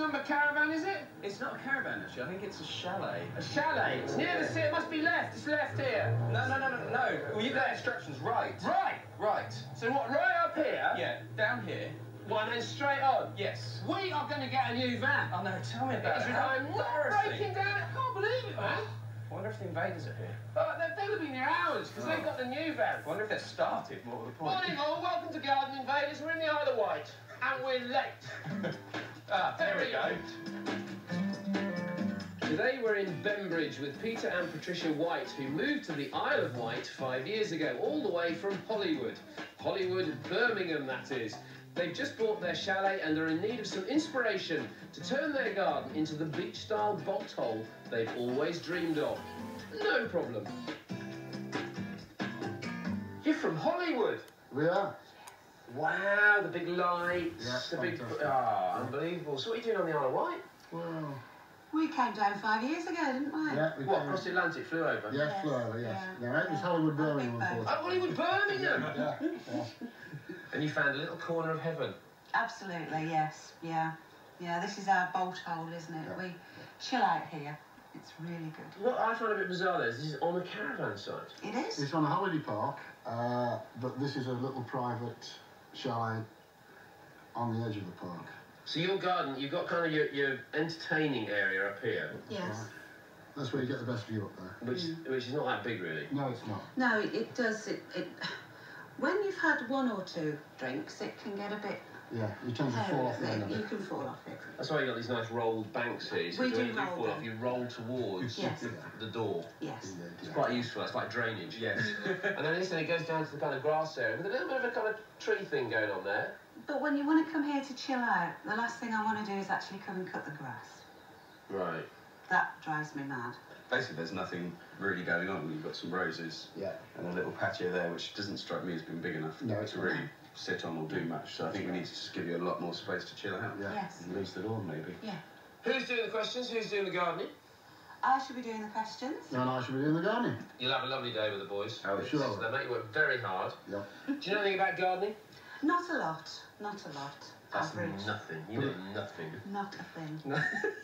number caravan, is it? It's not a caravan, actually. I think it's a chalet. A chalet? It's near the sea. It must be left. It's left here. No. Well, you've got instructions right. Right. Right. So what, right up here? Yeah, down here. One and straight on? Yes. We are going to get a new van. Oh, no, tell me about it. I'm not breaking down. I can't believe it, man. I wonder if the Invaders are here. They'll have been here hours, because they've got the new van. I wonder if they've started, more to the point. Morning all, welcome to Garden Invaders. We're in the Isle of Wight, and we're late. There we go. Today we're in Bembridge with Peter and Patricia White, who moved to the Isle of Wight 5 years ago, all the way from Hollywood. Hollywood, Birmingham, that is. They've just bought their chalet and are in need of some inspiration to turn their garden into the beach-style box hole they've always dreamed of. No problem. You're from Hollywood? We are. Wow, the big lights, Yeah, the big... fantastic. Unbelievable. So what are you doing on the Isle of Wight? Well, We came down 5 years ago, didn't we? yeah. We What, came- across the Atlantic, flew over? Yes, flew over, yes. Yeah. No, it was Hollywood, Big Birmingham, boat. unfortunately. Oh, Hollywood, Birmingham! Yeah. And you found a little corner of heaven. Absolutely, yes. Yeah. Yeah, this is our bolt hole, isn't it? Yeah. We chill out here. It's really good. What I find a bit bizarre there is this is on a caravan site. It is? It's on a holiday park, but this is a little private chalet on the edge of the park. So your garden, you've got kind of your entertaining area up here, Yes. Right. That's where you get the best view up there. which is not that big really. No, it's not. No, it does. When you've had one or two drinks, it can get a bit Yeah, you tend to fall off the end of You it. can fall off it. That's why you got these nice rolled banks here. So We when do you roll fall off, them. you roll towards Yes. the door. Yes. It's quite useful. It's like drainage. Yes. And then it goes down to the kind of grass area with a little bit of a kind of tree thing going on there. But when you want to come here to chill out, the last thing I want to do is actually come and cut the grass. Right. That drives me mad. Basically, there's nothing really going on. You've got some roses Yeah. and a little patio there, which doesn't strike me as being big enough No, it's to not. really sit on or do much. So I think we need to just give you a lot more space to chill out. Yeah. Yes. And lose the lawn, maybe. Yeah. Who's doing the questions? Who's doing the gardening? I should be doing the questions. And I should be doing the gardening. You'll have a lovely day with the boys. Oh, sure. So they make you work very hard. Yeah. Do you know anything about gardening? Not a lot. Not a lot. That's Average. nothing. You know nothing. Not a thing.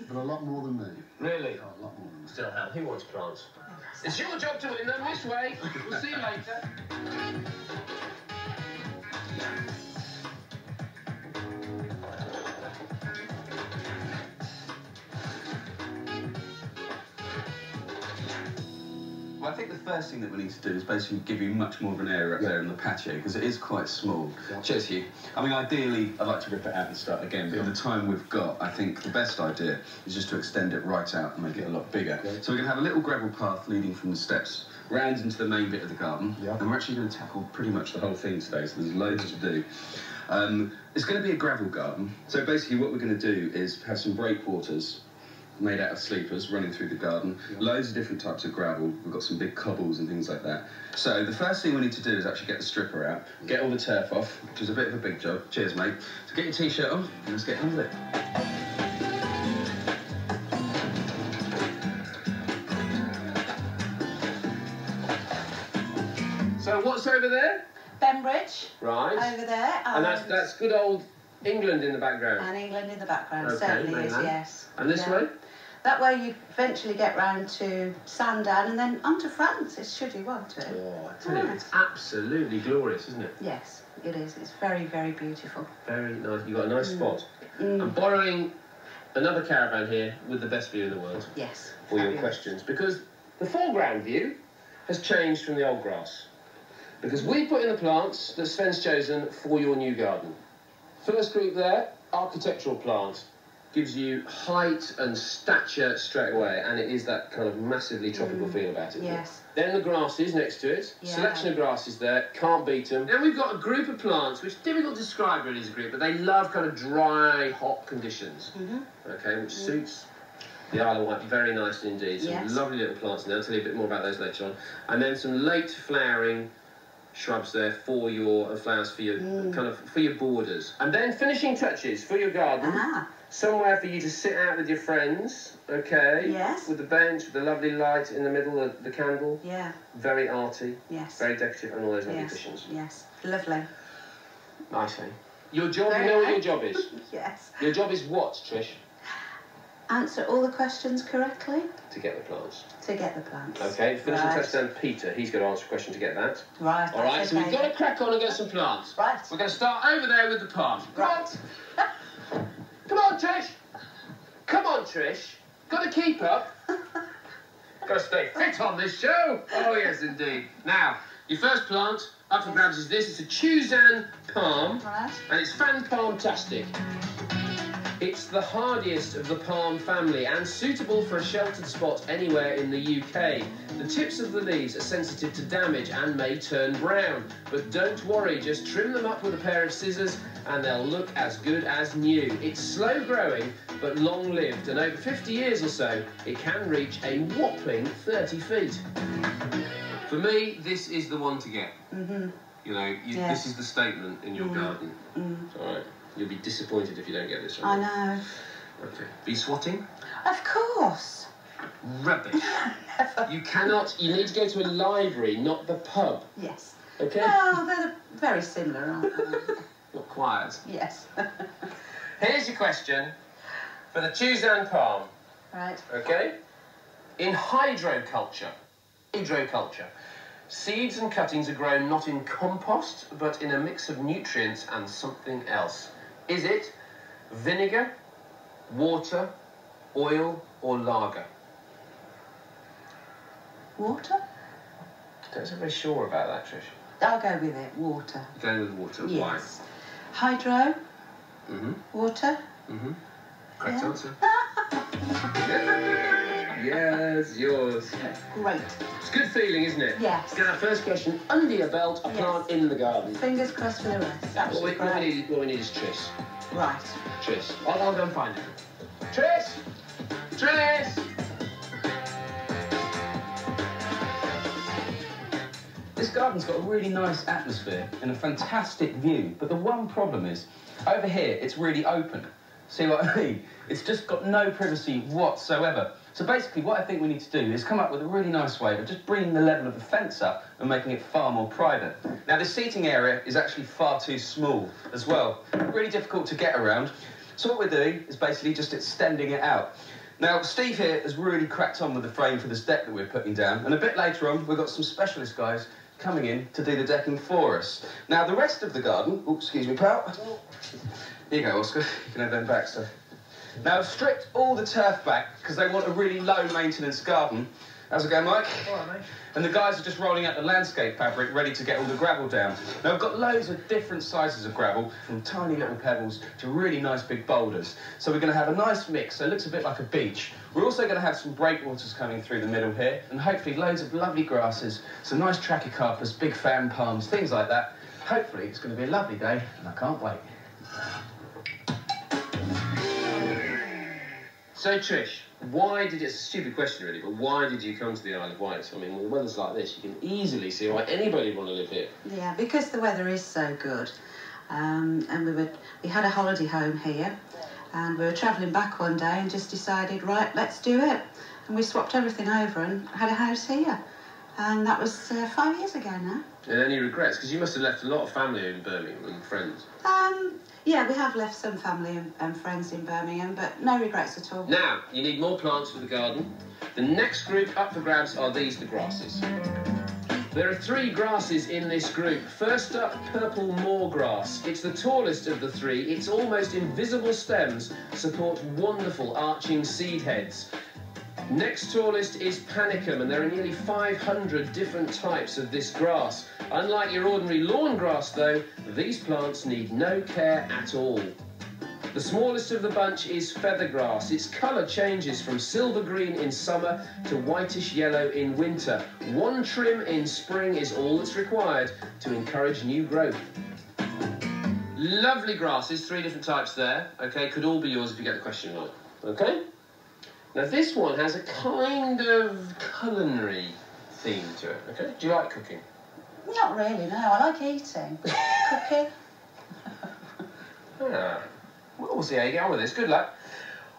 But a lot more than me. Really? Yeah, a lot more than me. Still help. Who wants plants? Yes. It's your job to win them this way. We'll see you later. Well, I think the first thing that we need to do is basically give you much more of an area up there in the patio, because it is quite small. Yeah. Cheers, Hugh. I mean, ideally, I'd like to rip it out and start again, but in the time we've got, I think the best idea is just to extend it right out and make it a lot bigger. Okay. So we're going to have a little gravel path leading from the steps round into the main bit of the garden, Yeah. and we're actually going to tackle pretty much the whole thing today, so there's loads to do. It's going to be a gravel garden, so basically what we're going to do is have some breakwaters made out of sleepers running through the garden, loads of different types of gravel. We've got some big cobbles and things like that. So the first thing we need to do is actually get the stripper out, get all the turf off, which is a bit of a big job. Cheers, mate. So get your t-shirt on and let's get on with it. So what's over there? Bembridge, Right. over there. And that's good old England in the background. And England in the back,round Okay, certainly is, mainland. yes. And this Yeah. way? That way you eventually get round to Sandown and then onto France, should you want to. Oh, I tell you, Nice. it's absolutely glorious, isn't it? Yes, it is. It's very, very beautiful. Very nice. You've got a nice spot. Mm. I'm borrowing another caravan here with the best view in the world Yes. for your fabulous. questions, because the foreground view has changed from the old grass. Because we put in the plants that Sven's chosen for your new garden. First group there, architectural plant. Gives you height and stature straight away, and it is that kind of massively tropical feel about it. Yes. Then the grasses next to it. Yeah. Selection of grasses there, can't beat them. Then we've got a group of plants, which is difficult to describe really as a group, but they love kind of dry, hot conditions. Okay, which suits the Isle of Wight very nicely indeed. Some Yes. lovely little plants in there. I'll tell you a bit more about those later on. And then some late flowering shrubs there for your flowers for your kind of for your borders. And then finishing touches for your garden. Ah. Somewhere for you to sit out with your friends, okay? Yes. With the bench, with the lovely light in the middle of the candle. Yeah. Very arty. Yes. Very decorative, and all those lovely Yes. cushions. Yes. Lovely. Nice, eh? Your job, Very you know what nice. your job is? Yes. Your job is what, Trish? answer all the questions correctly To get the plants. to get the plants. Okay, finishing Right. touchdown, Peter. He's going to answer a question to get that. Right. All right, that's so we've okay. got to crack on and get some plants. Right. We're going to start over there with the palm. Right. Come on, Trish. Come on, Trish. Got to keep up. Got to stay fit on this show. Oh, yes, indeed. Now, your first plant up for grabs is this. It's a Chuzan palm, Right. and it's fan palm-tastic. It's the hardiest of the palm family and suitable for a sheltered spot anywhere in the UK. The tips of the leaves are sensitive to damage and may turn brown. But don't worry, just trim them up with a pair of scissors and they'll look as good as new. It's slow growing but long-lived, and over 50 years or so, it can reach a whopping 30 feet. For me, this is the one to get. Mm-hmm. You know, Yeah. this is the statement in your garden. All right. You'll be disappointed if you don't get this I one. know. Okay. Be swatting? Of course. Rubbish. You cannot. You need to go to a library, not the pub. Yes. Okay? Well, they're very similar, aren't they? Not quite. Yes. Here's your question for the Chuzan palm. Right. Okay? In hydroculture, seeds and cuttings are grown not in compost, but in a mix of nutrients and something else. Is it vinegar, water, oil, or lager? Water? Don't sound very sure about that, Trish. I'll go with it. Water. Going with water. Yes. Hydro. Mm-hmm. Water. Mm-hmm. Correct Yeah. answer. Yes, yours. Great. It's a good feeling, isn't it? Yes. Get our first question under your belt, a Yes. plant in the garden. Fingers crossed for the rest. What Absolutely we great. need is Trish. Right. Trish. I'll go and find her. Trish! Trish! This garden's got a really nice atmosphere and a fantastic view, but the one problem is, over here, it's really open. See what I mean? It's just got no privacy whatsoever. So basically, what I think we need to do is come up with a really nice way of just bringing the level of the fence up and making it far more private. Now, the seating area is actually far too small as well. Really difficult to get around. So what we're doing is basically just extending it out. Now, Steve here has really cracked on with the frame for this deck that we're putting down, and a bit later on, we've got some specialist guys coming in to do the decking for us. Now, the rest of the garden... Oh, excuse me, pal. Here you go, Oscar. You can have them back, stuff. Now, I've stripped all the turf back because they want a really low-maintenance garden. How's it going, Mike? All right, mate. And the guys are just rolling out the landscape fabric, ready to get all the gravel down. Now, I've got loads of different sizes of gravel, from tiny little pebbles to really nice big boulders. So we're going to have a nice mix, so it looks a bit like a beach. We're also going to have some breakwaters coming through the middle here, and hopefully loads of lovely grasses, some nice trachycarpus, big fan palms, things like that. Hopefully it's going to be a lovely day, and I can't wait. So, Trish, why did it's a stupid question, really, but why did you come to the Isle of Wight? I mean, when the weather's like this, you can easily see why anybody would want to live here. Yeah, because the weather is so good. And we had a holiday home here, and we were travelling back one day and just decided, right, let's do it. And we swapped everything over and had a house here. And that was 5 years ago now. And any regrets? Because you must have left a lot of family in Birmingham and friends. Yeah, we have left some family and friends in Birmingham, but no regrets at all. Now, you need more plants for the garden. The next group up for grabs are these, the grasses. There are 3 grasses in this group. First up, purple moorgrass. It's the tallest of the 3. Its almost invisible stems support wonderful arching seed heads. Next tallest is panicum, and there are nearly 500 different types of this grass. Unlike your ordinary lawn grass, though, these plants need no care at all. The smallest of the bunch is feathergrass. Its colour changes from silver green in summer to whitish yellow in winter. 1 trim in spring is all that's required to encourage new growth. Lovely grasses, 3 different types there. Okay, could all be yours if you get the question right. Okay? Now this one has a kind of culinary theme to it. Okay? Do you like cooking? Not really, no. I like eating. Cooking. Ah. Well, we'll see how you get on with this. Good luck.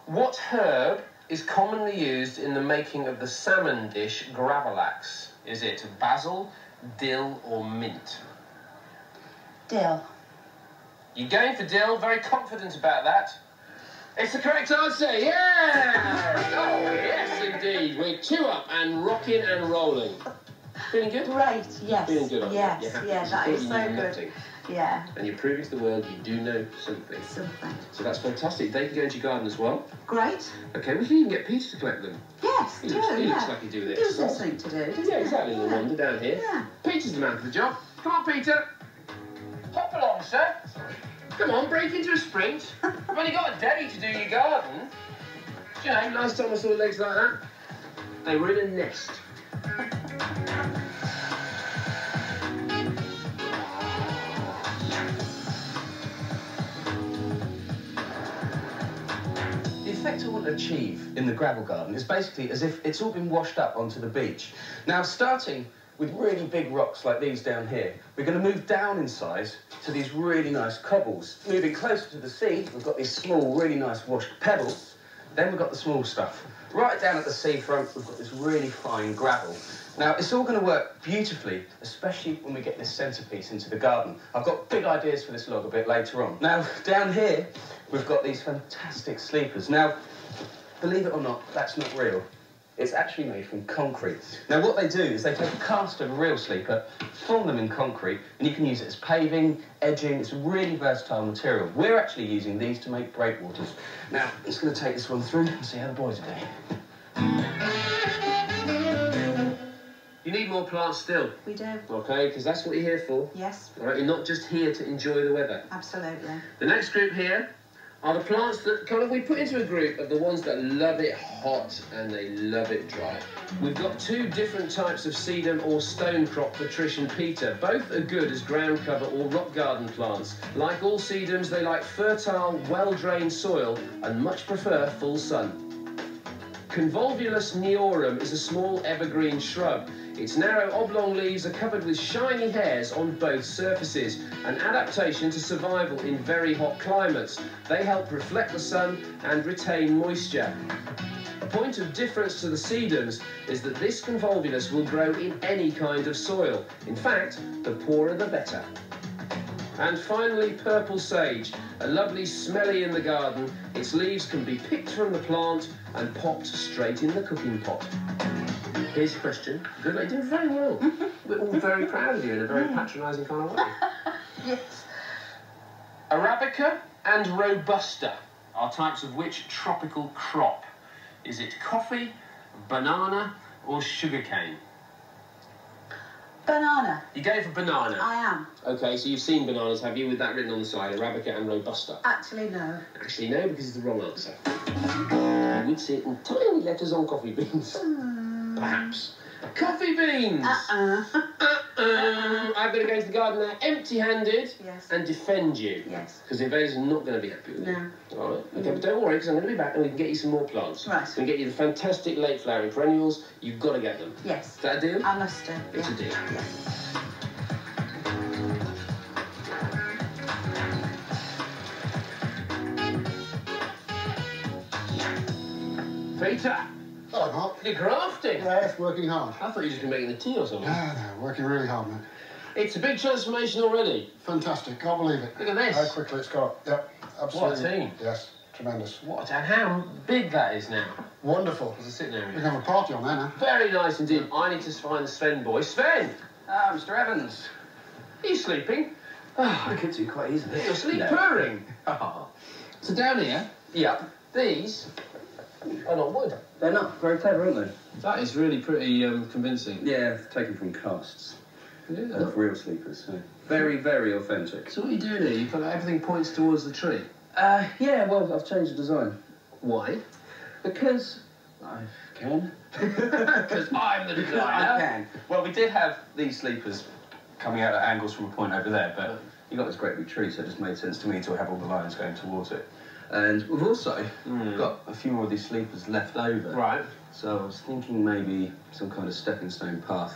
What herb is commonly used in the making of the salmon dish gravlax? Is it basil, dill, or mint? Dill. You're going for dill, very confident about that. It's the correct answer, yeah! Oh, yes, indeed. We're 2 up and rocking and rolling. Feeling good? Great, yes. Feeling good, aren't you? Yes, You're happy yeah, 'cause that you is thought so you knew good. nothing. Yeah. And you're proving to the world you do know something. Something. So that's fantastic. They can go into your garden as well. Great. Okay, we can even get Peter to collect them. Yes, He do, looks yeah. like he's doing It it. gives them something to do, doesn't Yeah, it? exactly. Little wonder down here. Yeah. Peter's the man for the job. Come on, Peter. Hop along, sir. Come on, break into a sprint. You've only got a day to do your garden. Do you know, last time I saw legs like that, they were in a nest. The effect I want to achieve in the gravel garden is basically as if it's all been washed up onto the beach. Now, starting with really big rocks like these down here, we're going to move down in size to these really nice cobbles. Moving closer to the sea, we've got these small, really nice washed pebbles. Then we've got the small stuff. Right down at the seafront, we've got this really fine gravel. Now, it's all going to work beautifully, especially when we get this centrepiece into the garden. I've got big ideas for this log a bit later on. Now, down here, we've got these fantastic sleepers. Now, believe it or not, that's not real. It's actually made from concrete. Now, what they do is they take a cast of a real sleeper, form them in concrete, and you can use it as paving, edging. It's a really versatile material. We're actually using these to make breakwaters. Now, I'm just going to take this one through and see how the boys are doing. You need more plants still. We do. Okay, because that's what you're here for. Yes, All right, you're not just here to enjoy the weather. absolutely. The next group here are the plants that we put into a group of the ones that love it hot and they love it dry. We've got 2 different types of sedum or stone crop for Trish and Peter. Both are good as ground cover or rock garden plants. Like all sedums, they like fertile, well-drained soil and much prefer full sun. Convolvulus neorum is a small evergreen shrub. Its narrow oblong leaves are covered with shiny hairs on both surfaces, an adaptation to survival in very hot climates. They help reflect the sun and retain moisture. A point of difference to the sedums is that this convolvulus will grow in any kind of soil. In fact, the poorer the better. And finally, purple sage, a lovely smelly in the garden. Its leaves can be picked from the plant and popped straight in the cooking pot. Here's your question. Good, you're doing very well. We're all very proud of you in a very patronising kind of way. Yes. Arabica and Robusta are types of which tropical crop? Is it coffee, banana, or sugarcane? Banana. You go for banana. I am. Okay, so you've seen bananas, have you, with that written on the side, Arabica and Robusta? Actually, no. Actually, no, because it's the wrong answer. You would see it in tiny letters on coffee beans. Perhaps. Coffee beans! I'm going to go into the garden now empty-handed Yes. and defend you. Yes. Because the invaders are not going to be happy with you. No. All right? Okay, but don't worry, because I'm going to be back and we can get you some more plants. Right. We can get you the fantastic late flowering perennials. You've got to get them. Yes. Is that a deal? I must do. It's yeah. a deal. Yeah. Peter, Hello, Mark. you're grafting. Yes, working hard. I thought you were just going to make the tea or something. No, working really hard, mate. It's a big transformation already. Fantastic, can't believe it. Look at this. How quickly it's gone. Yep, absolutely. What a team. Yes, tremendous. What? And how big that is now. Wonderful. There's a sitting area. We can have a party on there now. Very nice indeed. I need to find the Sven boy. Sven! Ah, Mr. Evans. Are you sleeping? Oh, I could do quite easily. You're sleep No. purring. Oh. So down here, Yeah. these are not wood. They're not very clever, aren't they? That is really pretty convincing. Yeah, taken from casts Yeah. of real sleepers. So very, very authentic. So what are you doing here? You put everything points towards the tree. Yeah, well, I've changed the design. Why? Because I can. Because I'm the I designer. can. Well, we did have these sleepers coming out at angles from a point over there, but you got this great big tree, so it just made sense to me to have all the lines going towards it. And we've also got a few more of these sleepers left over. Right. So I was thinking maybe some kind of stepping stone path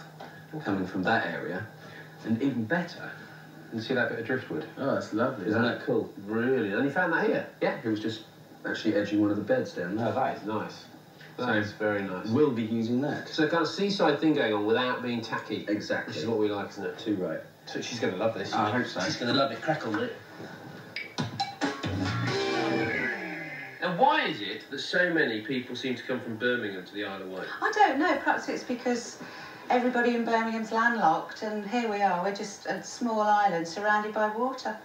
coming from that area. And even better, you see that bit of driftwood? Oh, that's lovely. Isn't that cool? Really? And you found that here? Yeah, it was just actually edging one of the beds down there. Oh, that is nice. That is very nice. We'll be using that. So kind of seaside thing going on without being tacky. Exactly. Which is what we like, isn't it? Too right. So she's going to love this. I hope so. She's going to love it. Crack on, mate. And Why is it that so many people seem to come from Birmingham to the Isle of Wight? I don't know, perhaps it's because everybody in Birmingham's landlocked and here we are, we're just a small island surrounded by water.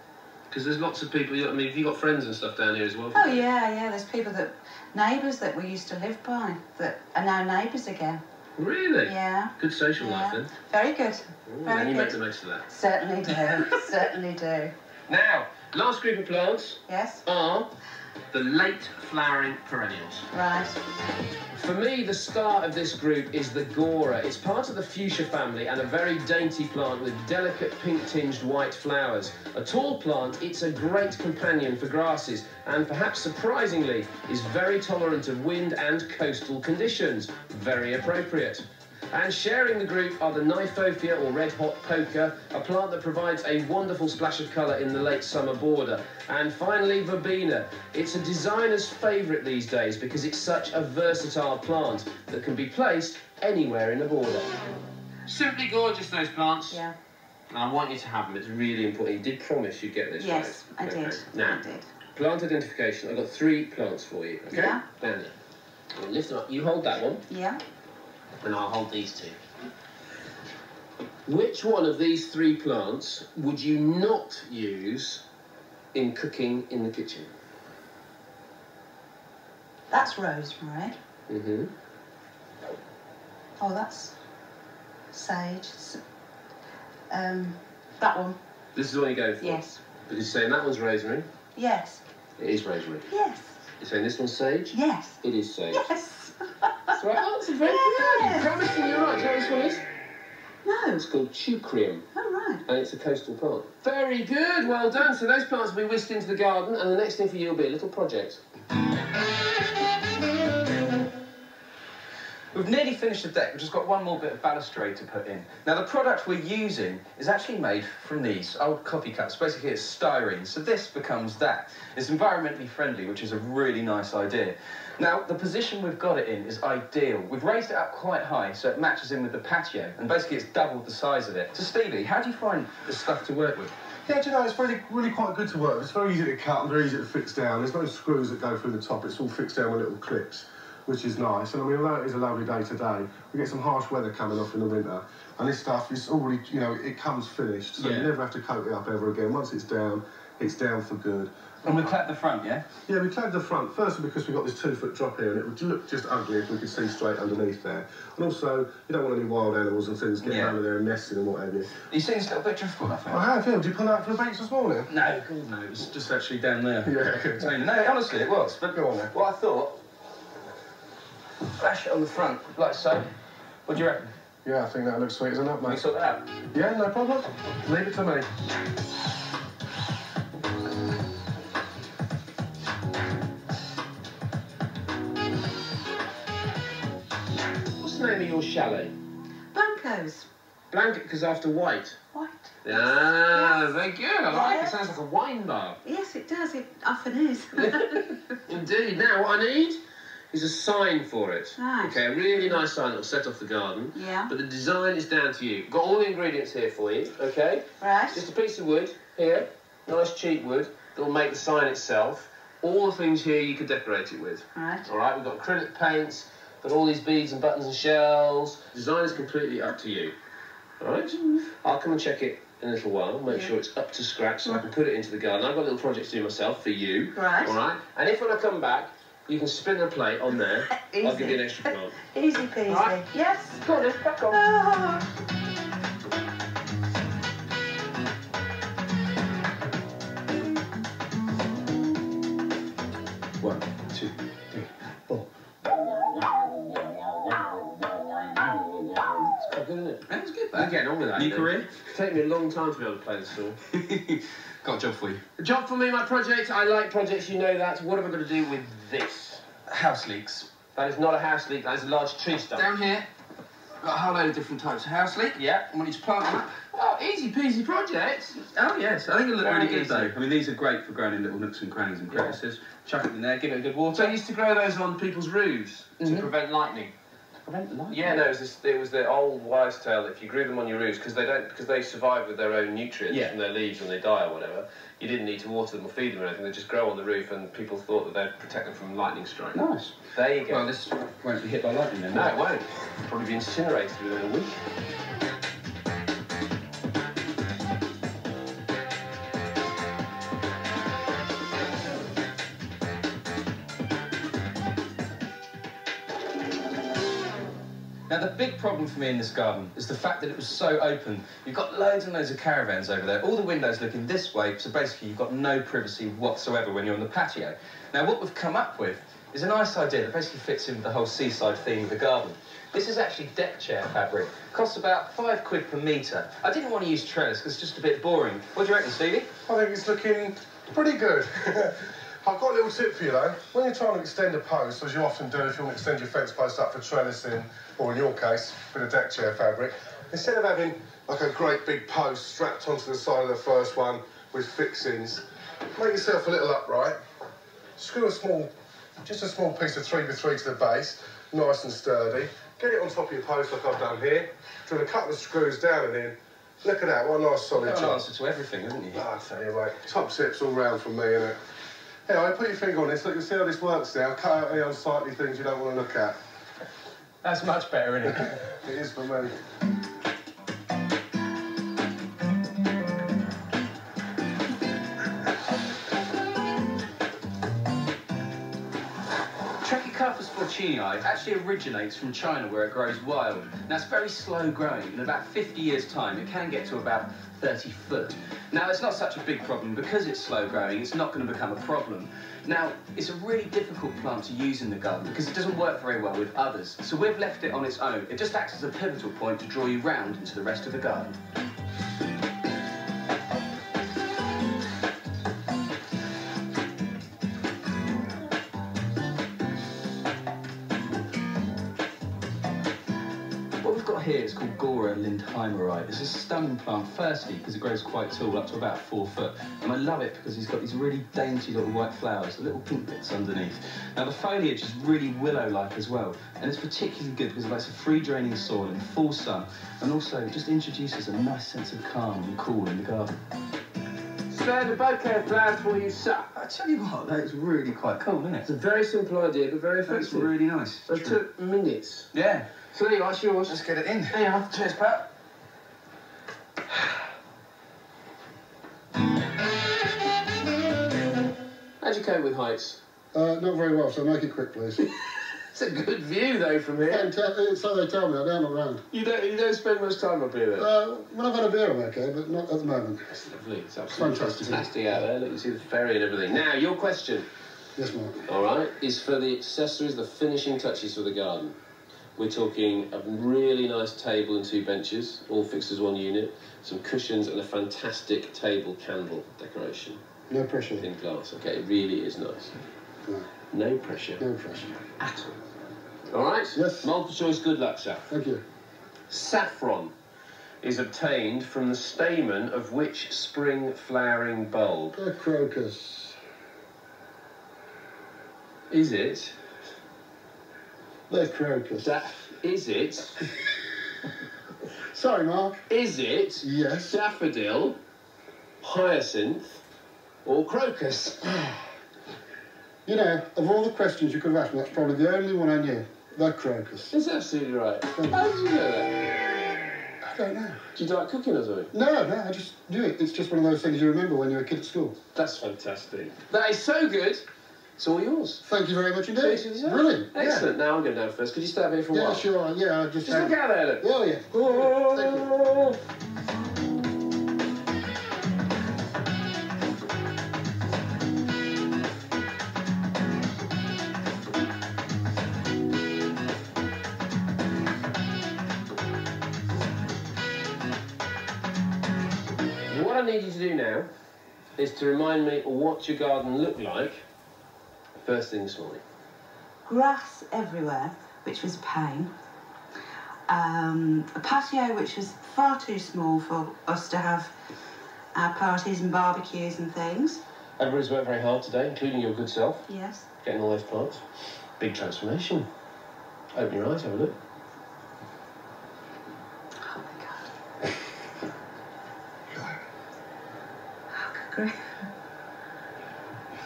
Because there's lots of people, I mean, have you got friends and stuff down here as well? Oh yeah, there's people neighbours that we used to live by that are now neighbours again. Really? Yeah. Good social life then? Very good. Ooh, Very and you good. make the most of that? Certainly do, certainly do. Now, last group of plants Yes? are the late flowering perennials. Right. For me, the star of this group is the Gora. It's part of the fuchsia family and a very dainty plant with delicate pink-tinged white flowers. A tall plant, it's a great companion for grasses and perhaps surprisingly is very tolerant of wind and coastal conditions. Very appropriate. And sharing the group are the Nyphophia or red hot poker, a plant that provides a wonderful splash of colour in the late summer border. And finally, Verbena. It's a designer's favourite these days because it's such a versatile plant that can be placed anywhere in the border. Simply gorgeous, those plants. Yeah. And I want you to have them. It's really important. You did promise you'd get this Yes, right. I did. Now, I did. plant identification. I've got 3 plants for you. Okay? Yeah. Down there. I'm gonna lift them up. You hold that one. Yeah. And I'll hold these 2. Which one of these 3 plants would you not use in cooking in the kitchen? That's rosemary. Mm-hmm. Oh, that's sage. That one. This is the one you're going for? Yes. Because you're saying that one's rosemary. Yes. It is rosemary. Yes. You're saying this one's sage. Yes. It is sage. Yes. That's right. Oh, that's very good. You promised me you're right. Do you know what this one is? No. It's called Teucrium. Oh, right. And it's a coastal plant. Very good. Well done. So those plants will be whisked into the garden, and the next thing for you will be a little project. We've nearly finished the deck, we've just got one more bit of balustrade to put in. Now the product we're using is actually made from these old coffee cups. Basically it's styrene, so this becomes that. It's environmentally friendly, which is a really nice idea. Now the position we've got it in is ideal. We've raised it up quite high so it matches in with the patio, and basically it's doubled the size of it. So Stevie, how do you find this stuff to work with? Yeah, do you know, it's really quite good to work with. It's very easy to cut and very easy to fix down. There's no screws that go through the top. It's all fixed down with little clips, which is nice. And I mean, although it is a lovely day today, we get some harsh weather coming off in the winter. And this stuff is already, you know, it comes finished. So you never have to coat it up ever again. Once it's down for good. And we clad the front, yeah? Yeah, we clad the front, firstly because we've got this 2-foot drop here and it would look just ugly if we could see straight underneath there. And also, you don't want any wild animals and things getting under there and nesting and what have you. You see it's a little bit difficult, I think. I have, yeah. Did you pull out for the banks this morning? No, God, no, it was just actually down there. Yeah. No, honestly, it was. But Go on then. what I thought, flash it on the front, like so. What do you reckon? Yeah, I think that looks sweet as enough, Can we mate. sort that out? Yeah, no problem. Leave it to me. What's the name of your chalet? Blancos. Blanket, because after white. White. Ah, Yes. very good. I like it. Yes. Sounds like a wine bar. Yes, it does. It often is. Indeed. Now, what I need is a sign for it. Right. Okay, a really nice sign that will set off the garden. Yeah. But the design is down to you. Got all the ingredients here for you, okay? Right. Just a piece of wood here, nice cheap wood, that will make the sign itself. All the things here you could decorate it with. Right. All right, we've got acrylic paints, got all these beads and buttons and shells. Design is completely up to you. All right? I'll come and check it in a little while, make sure it's up to scratch so I can put it into the garden. I've got a little project to do myself for you. Right. All right? And if when I come back, you can spin a plate on there, I'll give you an extra plant. Easy peasy. Right. Yes. Go on then, back on. Oh. One, two, three, four. It's quite good, isn't it? That was good, I'm getting on with that. New then. career? It's taken me a long time to be able to play the song. Got a job for you. A job for me, my project. I like projects, you know that. What am I going to do with this? House leeks. That is not a house leek, that is a large tree stump. Down here, got a whole load of different types of house leek. Yeah. And we need to plant them up. Oh, easy peasy project. Oh, yes. I think it'll look Very really good, easy. though. I mean, these are great for growing in little nooks and crannies and crevices. Chuck it in there, give it a good So I water. used to grow those on people's roofs to prevent lightning. don't like Yeah, it. no, it was the old wives' tale that if you grew them on your roofs, because they survive with their own nutrients from their leaves when they die or whatever, you didn't need to water them or feed them or anything, they just grow on the roof and people thought that they'd protect them from lightning strike. Nice. There you go. Well, this won't be hit by lightning then. No, it won't. Probably be incinerated within a week. Now, the big problem for me in this garden is the fact that it was so open. You've got loads and loads of caravans over there, all the windows looking this way, so basically you've got no privacy whatsoever when you're on the patio. Now, what we've come up with is a nice idea that basically fits in with the whole seaside theme of the garden. This is actually deck chair fabric. Costs about £5 per metre. I didn't want to use trellis because it's just a bit boring. What do you reckon, Stevie? I think it's looking pretty good. I've got a little tip for you though. When you're trying to extend a post, as you often do if you want to extend your fence post up for trellising, or in your case, with a deck chair fabric, instead of having like a great big post strapped onto the side of the first one with fixings, make yourself a little upright, screw just a small piece of 3x3 to the base, nice and sturdy, get it on top of your post like I've done here, drill a couple of screws down and in. Look at that, what a nice solid You've got an job. answer to everything, haven't you? I tell you, mate, top tips all round from me, innit? Anyway, put your finger on this, look, you'll see how this works now. Cut out any unsightly things you don't want to look at. That's much better, isn't it? It is for me. Trachycarpus porcini actually originates from China where it grows wild. Now it's very slow growing. In about 50 years' time it can get to about 30 foot. Now it's not such a big problem because it's slow growing, it's not going to become a problem. Now it's a really difficult plant to use in the garden because it doesn't work very well with others. So we've left it on its own. It just acts as a pivotal point to draw you round into the rest of the garden. What we've got here is called Gora lindheimerite. It's a stunning plant, firstly, because it grows quite tall, up to about 4 foot. And I love it because it's got these really dainty little white flowers, the little pink bits underneath. Now, the foliage is really willow-like as well. And it's particularly good because it likes a free-draining soil in full sun. And also, it just introduces a nice sense of calm and cool in the garden. Spared a bouquet of flowers for you, sir. I tell you what, that's really quite cool, isn't it? It's a very simple idea, but very effective. That's really nice. It took minutes. Yeah. So there you are, it's yours. Let's get it in. There you are. Cheers, Pat. How'd you cope with heights? Not very well, so make it quick, please. It's a good view, though, from here. So they tell me, I don't around. You don't spend much time up here, then? When I've had a beer, I'm okay, but not at the moment. It's lovely. It's absolutely Fantastic. fantastic out there. Look, you see the ferry and everything. Now, your question, Yes, Mark. all right, is for the accessories, the finishing touches for the garden. We're talking a really nice table and 2 benches, all fixed as one unit, some cushions and a fantastic table candle decoration. No pressure. In glass, okay, it really is nice. No, No pressure no pressure. at all. All right? Yes. Multiple choice, good luck, sir. Thank you. Saffron is obtained from the stamen of which spring flowering bulb? A crocus. Is it? The crocus. Is it? Sorry, Mark. Is it? Yes. Daffodil, hyacinth, or crocus? You know, of all the questions you could have asked me, that's probably the only one I knew. The crocus. That's absolutely right. How did you know that? I don't know. Do you like cooking or something? No, I just knew it. It's just one of those things you remember when you're a kid at school. That's fantastic. That is so good. It's all yours. Thank you very much indeed. Brilliant. Excellent. Now I'm going down first. Could you stay up here for a Yeah, while? sure. Yeah, Just look out there, look. Oh, yeah. Oh. What I need you to do now is to remind me what your garden looked like first thing this morning. Grass everywhere, which was a pain. A patio which was far too small for us to have our parties and barbecues and things. Everybody's worked very hard today, including your good self, Yes. getting all those plants. Big transformation. Open your eyes, have a look. Great.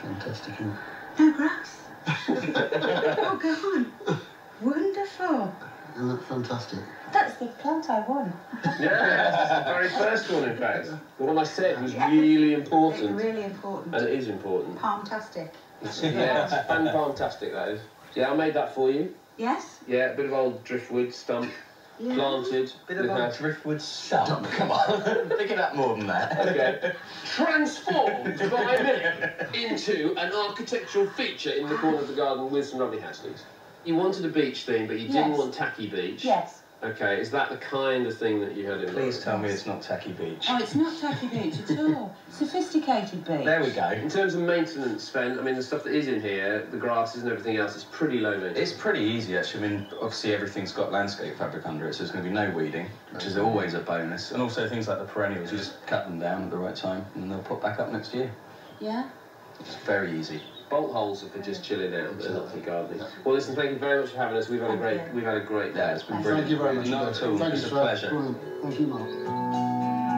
Fantastic, isn't it? No grass. Oh, go on. Wonderful. Isn't that fantastic? That's the plant I won. Yeah, the very first one, in fact. The one I said was really important. It's really important. And it is important. Palmtastic. Yeah, and fantastic, that is. Yeah, I made that for you. Yes? Yeah, a bit of old driftwood stump, Yeah. planted. Bit of a driftwood stump. Come on, pick it up more than that. Okay. Transformed by me into an architectural feature in the corner of the garden with some lovely house leaves. You wanted a beach theme, but you didn't Yes. want tacky beach. Yes. Okay, is that the kind of thing that you had in mind? Please tell me it's not Tacky Beach. Oh, it's not tacky beach at all. Sophisticated beach. There we go. In terms of maintenance spend, I mean, the stuff that is in here, the grasses and everything else, is pretty low maintenance. It's pretty easy, actually. I mean, obviously everything's got landscape fabric under it, so there's going to be no weeding, which is always a bonus. And also things like the perennials, you just cut them down at the right time, and they'll pop back up next year. Yeah? It's very easy. Bolt holes are for just chilling out, but not for gardening. Well, listen, thank you very much for having us. We've had a great day. Yeah, it's been Thank brilliant. Thank you very much. Not at all. Thank It's you, a sir. pleasure. Brilliant. Thank you, Mark.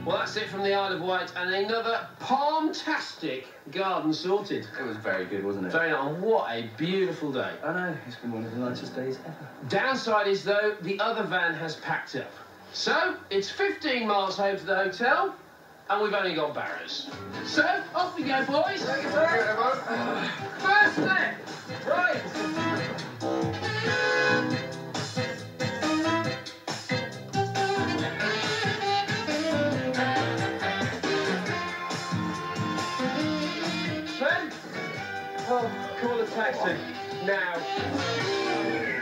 Well, that's it from the Isle of Wight, and another palm-tastic garden sorted. It was very good, wasn't it? Very nice. What a beautiful day. I know, it's been one of the nicest days ever. Downside is, though, the other van has packed up. So, it's 15 miles home to the hotel, and we've only got barrows. So, off we go, boys. First step. Right. Ben? Oh, call a taxi. Now.